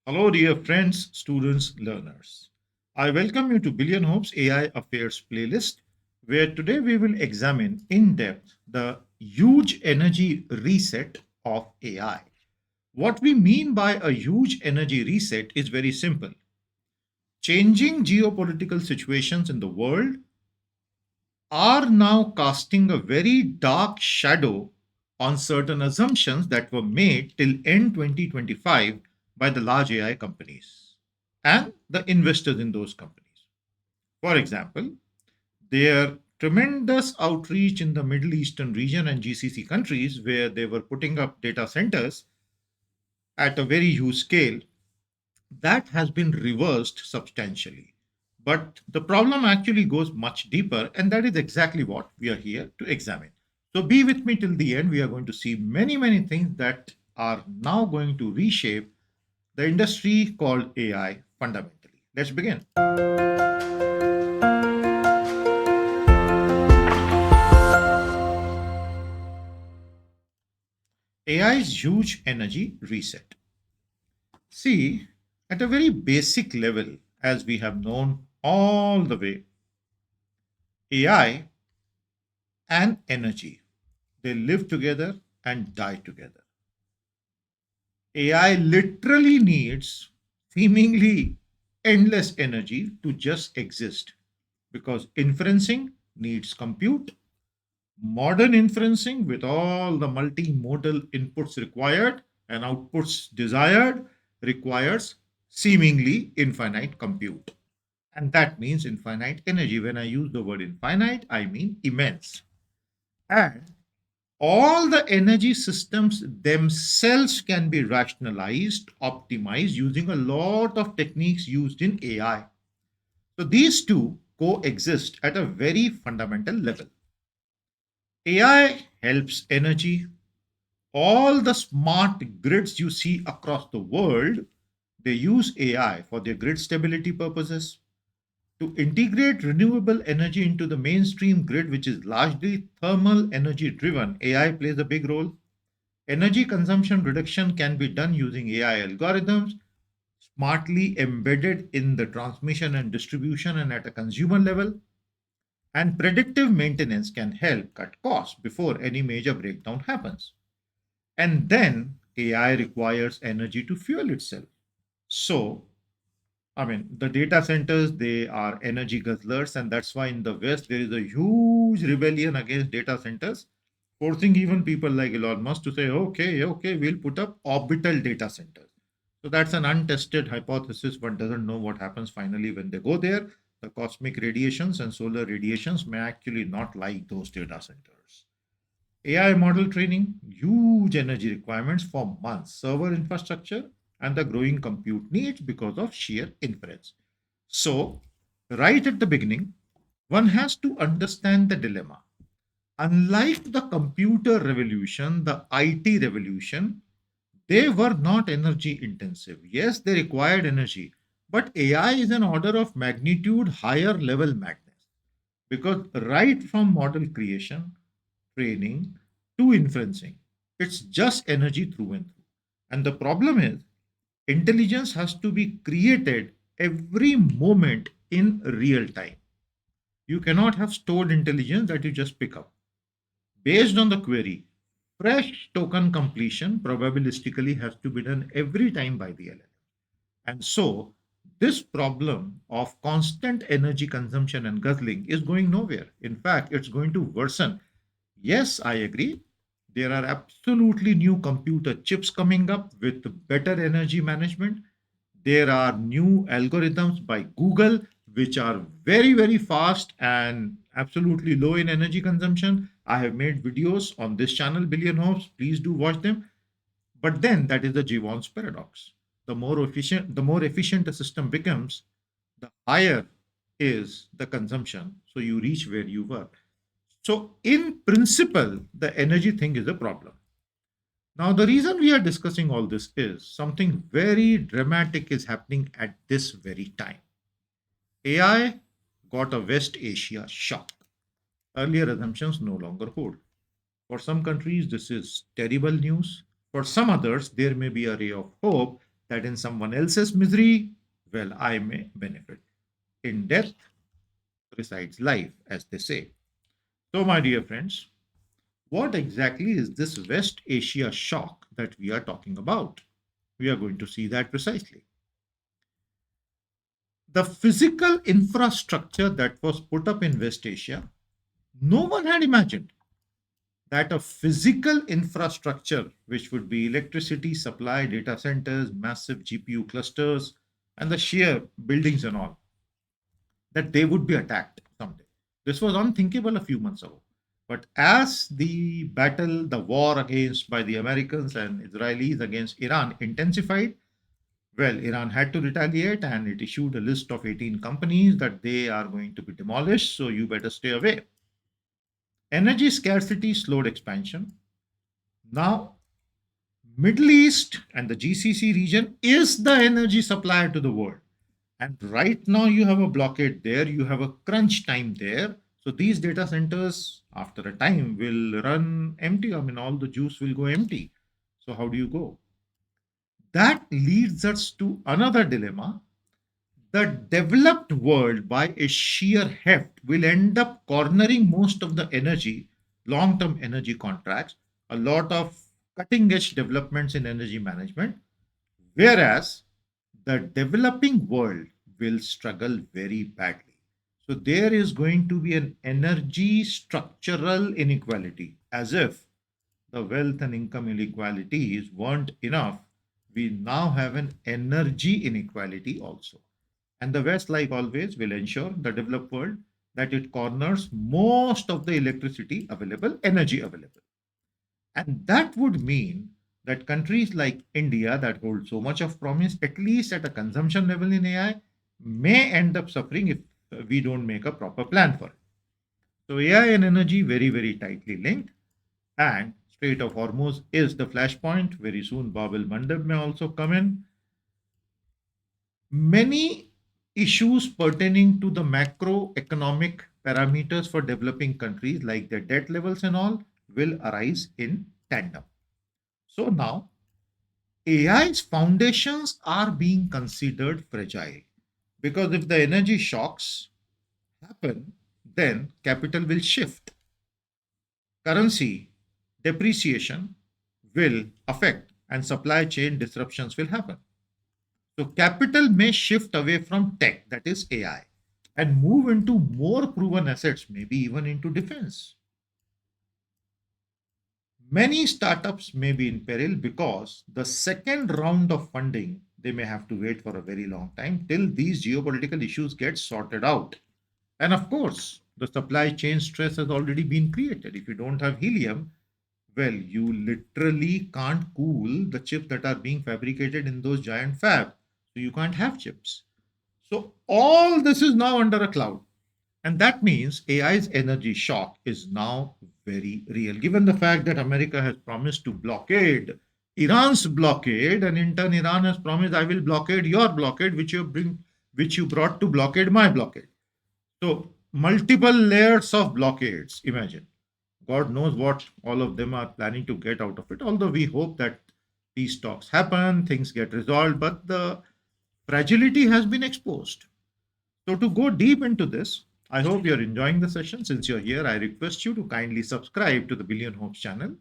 Hello, dear friends, students, learners. I welcome you to Billion Hopes AI Affairs playlist, where today we will examine in depth the huge energy reset of AI. What we mean by a huge energy reset is very simple. Changing geopolitical situations in the world are now casting a very dark shadow on certain assumptions that were made till end 2025 by the large AI companies and the investors in those companies. For example, their tremendous outreach in the Middle Eastern region and GCC countries, where they were putting up data centers at a very huge scale, that has been reversed substantially. But the problem actually goes much deeper, and that is exactly what we are here to examine. So be with me till the end. We are going to see many, many things that are now going to reshape the industry called AI fundamentally. Let's begin. AI's huge energy reset. See, at a very basic level, as we have known all the way, AI and energy, they live together and die together. AI literally needs seemingly endless energy to just exist because inferencing needs compute. Modern inferencing, with all the multimodal inputs required and outputs desired, requires seemingly infinite compute. And that means infinite energy. When I use the word infinite, I mean immense. And all the energy systems themselves can be rationalized, optimized using a lot of techniques used in AI. So these two coexist at a very fundamental level. AI helps energy. All the smart grids you see across the world, they use AI for their grid stability purposes. To integrate renewable energy into the mainstream grid, which is largely thermal energy driven, AI plays a big role. Energy consumption reduction can be done using AI algorithms, smartly embedded in the transmission and distribution and at a consumer level. And predictive maintenance can help cut costs before any major breakdown happens. And then AI requires energy to fuel itself. So, the data centers, they are energy guzzlers, and that's why in the West there is a huge rebellion against data centers, forcing even people like Elon Musk to say, okay, okay, we'll put up orbital data centers. So that's an untested hypothesis. One doesn't know what happens finally when they go there. The cosmic radiations and solar radiations may actually not like those data centers. AI model training, huge energy requirements for months, server infrastructure, and the growing compute needs because of sheer inference. So, right at the beginning, one has to understand the dilemma. Unlike the computer revolution, the IT revolution, they were not energy intensive. Yes, they required energy, but AI is an order of magnitude higher level madness because right from model creation, training to inferencing, it's just energy through and through. And the problem is, intelligence has to be created every moment in real time. You cannot have stored intelligence that you just pick up. Based on the query, fresh token completion probabilistically has to be done every time by the LLM. And so, this problem of constant energy consumption and guzzling is going nowhere. In fact, it's going to worsen. Yes, I agree. There are absolutely new computer chips coming up with better energy management. There are new algorithms by Google which are very, very fast and absolutely low in energy consumption. I have made videos on this channel, Billion Hopes. Please do watch them. But then that is the Jevons paradox. The more efficient a system becomes, the higher is the consumption. So you reach where you were. So in principle, the energy thing is a problem. Now, the reason we are discussing all this is something very dramatic is happening at this very time. AI got a West Asia shock. Earlier assumptions no longer hold. For some countries, this is terrible news. For some others, there may be a ray of hope that in someone else's misery, well, I may benefit. In death resides life, as they say. So, my dear friends, what exactly is this West Asia shock that we are talking about? We are going to see that precisely. The physical infrastructure that was put up in West Asia, no one had imagined that a physical infrastructure, which would be electricity supply, data centers, massive GPU clusters, and the sheer buildings and all, that they would be attacked someday. This was unthinkable a few months ago. But as the battle, the war against by the Americans and Israelis against Iran intensified, well, Iran had to retaliate and it issued a list of 18 companies that they are going to be demolished, so you better stay away. Energy scarcity slowed expansion. Now, Middle East and the GCC region is the energy supplier to the world. And right now you have a blockade there, you have a crunch time there. So these data centers, after a time, will run empty. I mean, all the juice will go empty. So how do you go? That leads us to another dilemma. The developed world, by a sheer heft, will end up cornering most of the energy, long term energy contracts, a lot of cutting edge developments in energy management, whereas the developing world will struggle very badly. So there is going to be an energy structural inequality, as if the wealth and income inequalities weren't enough. We now have an energy inequality also. And the West, like always, will ensure the developed world that it corners most of the electricity available, energy available. And that would mean that countries like India, that hold so much of promise, at least at a consumption level in AI, may end up suffering if we don't make a proper plan for it. So, AI and energy very, very tightly linked. And Strait of Hormuz is the flashpoint. Very soon, Bab el Mandeb may also come in. Many issues pertaining to the macroeconomic parameters for developing countries, like their debt levels and all, will arise in tandem. So now AI's foundations are being considered fragile because if the energy shocks happen, then capital will shift. Currency depreciation will affect and supply chain disruptions will happen. So capital may shift away from tech, that is AI, and move into more proven assets, maybe even into defense. Many startups may be in peril because the second round of funding, they may have to wait for a very long time till these geopolitical issues get sorted out. And of course, the supply chain stress has already been created. If you don't have helium, well, you literally can't cool the chips that are being fabricated in those giant fabs. So you can't have chips. So all this is now under a cloud. And that means AI's energy shock is now very real, given the fact that America has promised to blockade Iran's blockade, and in turn, Iran has promised, I will blockade your blockade, which you brought to blockade my blockade. So multiple layers of blockades. Imagine. God knows what all of them are planning to get out of it. Although we hope that peace talks happen, things get resolved, but the fragility has been exposed. So, to go deep into this, I hope you're enjoying the session. Since you're here, I request you to kindly subscribe to the Billion Hopes channel.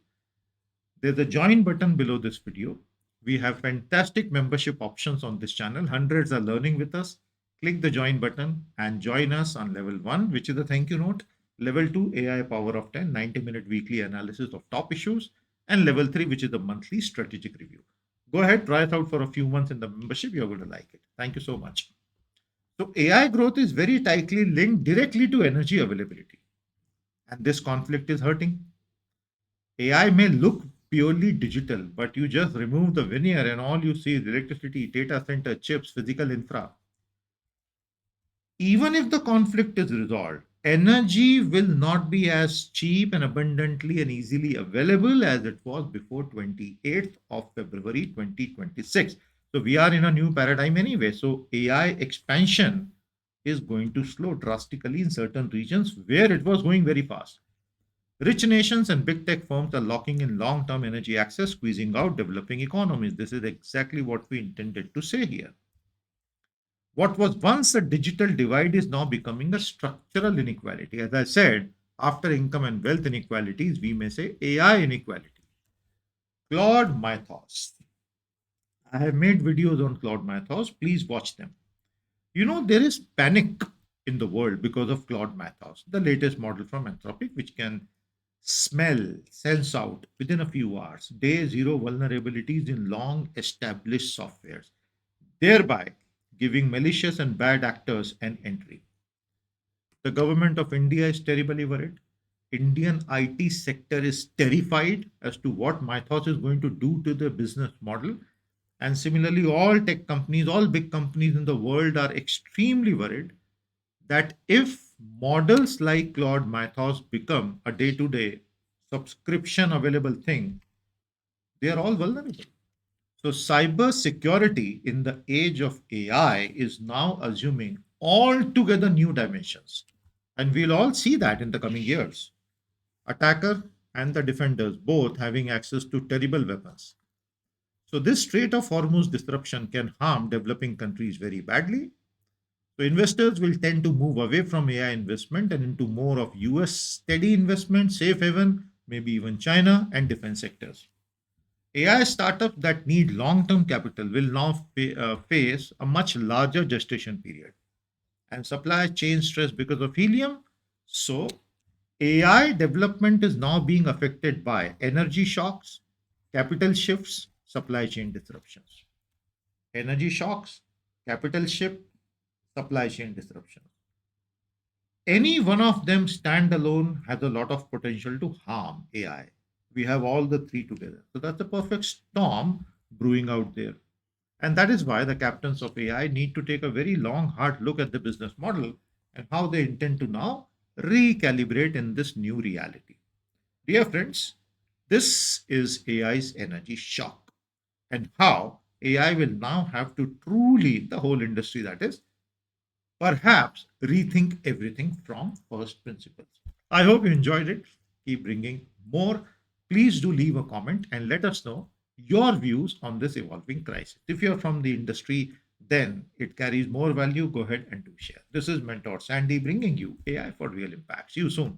There's a join button below this video. We have fantastic membership options on this channel. Hundreds are learning with us. Click the join button and join us on level 1, which is a thank you note. Level 2, AI Power of 10, 90-minute weekly analysis of top issues. And level 3, which is the monthly strategic review. Go ahead, try it out for a few months in the membership. You're going to like it. Thank you so much. So AI growth is very tightly linked directly to energy availability. And this conflict is hurting. AI may look purely digital, but you just remove the veneer and all you see is electricity, data center, chips, physical infra. Even if the conflict is resolved, energy will not be as cheap and abundantly and easily available as it was before 28th of February 2026. So we are in a new paradigm anyway. So AI expansion is going to slow drastically in certain regions where it was going very fast. Rich nations and big tech firms are locking in long term energy access, squeezing out developing economies. This is exactly what we intended to say here. What was once a digital divide is now becoming a structural inequality. As I said, after income and wealth inequalities, we may say AI inequality. Claude Mythos. I have made videos on Claude Mythos. Please watch them. You know, there is panic in the world because of Claude Mythos, the latest model from Anthropic, which can smell, sense out within a few hours, day zero vulnerabilities in long established softwares, thereby giving malicious and bad actors an entry. The government of India is terribly worried. Indian IT sector is terrified as to what Mythos is going to do to the business model. And similarly, all tech companies, all big companies in the world are extremely worried that if models like Claude Mythos become a day to day subscription available thing, they are all vulnerable. So, cyber security in the age of AI is now assuming altogether new dimensions. And we'll all see that in the coming years. Attacker and the defenders both having access to terrible weapons. So, this Strait of Hormuz disruption can harm developing countries very badly. So, investors will tend to move away from AI investment and into more of US steady investment, safe haven, maybe even China and defense sectors. AI startups that need long term capital will now face a much larger gestation period and supply chain stress because of helium. So, AI development is now being affected by energy shocks, capital shifts, supply chain disruptions. Energy shocks, capital shift, supply chain disruptions. Any one of them standalone has a lot of potential to harm AI. We have all the three together. So that's a perfect storm brewing out there. And that is why the captains of AI need to take a very long, hard look at the business model and how they intend to now recalibrate in this new reality. Dear friends, this is AI's energy shock and how AI will now have to truly, the whole industry that is, perhaps rethink everything from first principles. I hope you enjoyed it. Keep bringing more. Please do leave a comment and let us know your views on this evolving crisis. If you're from the industry, then it carries more value. Go ahead and do share. This is Mentor Sandy bringing you AI for real impact. See you soon.